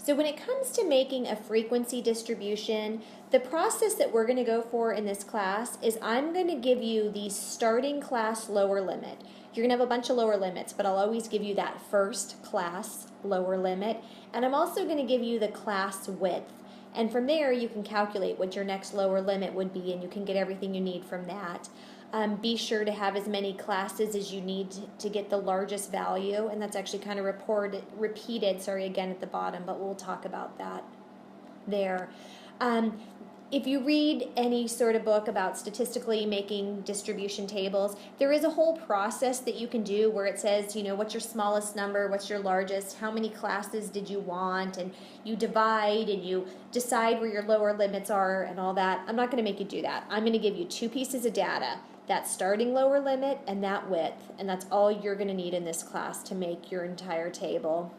So when it comes to making a frequency distribution, the process that we're going to go for in this class is I'm going to give you the starting class lower limit. You're going to have a bunch of lower limits, but I'll always give you that first class lower limit. And I'm also going to give you the class width. And from there, you can calculate what your next lower limit would be, and you can get everything you need from that. Be sure to have as many classes as you need to get the largest value, and that's actually kind of repeated again at the bottom, but we'll talk about that there. If you read any sort of book about statistically making distribution tables, there is a whole process that you can do where it says, what's your smallest number, what's your largest, how many classes did you want, and you divide and you decide where your lower limits are and all that. I'm not going to make you do that. I'm going to give you two pieces of data, that starting lower limit and that width, and that's all you're going to need in this class to make your entire table.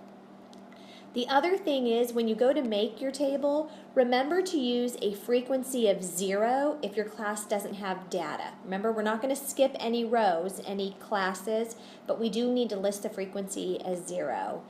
The other thing is when you go to make your table, remember to use a frequency of 0 if your class doesn't have data. Remember, we're not going to skip any rows, any classes, but we do need to list the frequency as 0.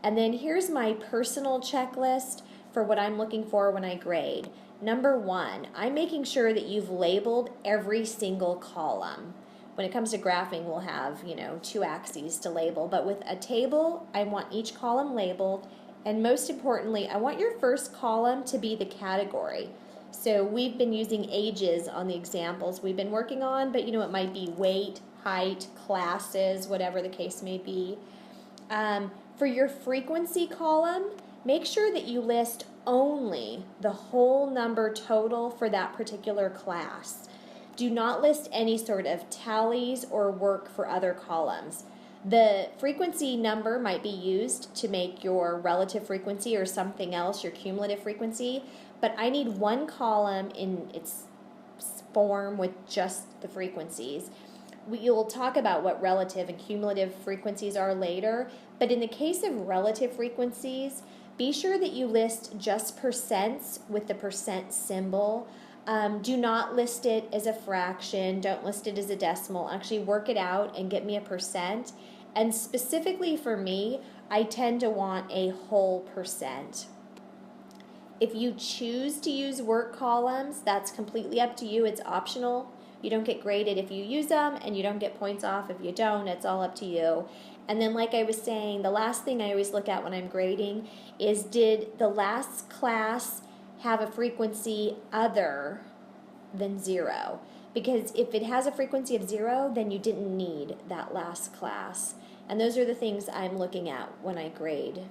And then here's my personal checklist for what I'm looking for when I grade. Number 1, I'm making sure that you've labeled every single column. When it comes to graphing, we'll have, 2 axes to label, but with a table, I want each column labeled. And most importantly, I want your first column to be the category. So we've been using ages on the examples we've been working on, but it might be weight, height, classes, whatever the case may be. For your frequency column, make sure that you list only the whole number total for that particular class. Do not list any sort of tallies or work for other columns. The frequency number might be used to make your relative frequency or something else, your cumulative frequency, but I need one column in its form with just the frequencies. We'll talk about what relative and cumulative frequencies are later, but in the case of relative frequencies, be sure that you list just percents with the percent symbol. Do not list it as a fraction. Don't list it as a decimal. Actually work it out and get me a percent. And specifically for me, I tend to want a whole percent. If you choose to use work columns, that's completely up to you. It's optional. You don't get graded if you use them, and you don't get points off if you don't. It's all up to you. And then like I was saying, the last thing I always look at when I'm grading is, did the last class have a frequency other than 0? Because if it has a frequency of 0, then you didn't need that last class. And those are the things I'm looking at when I grade.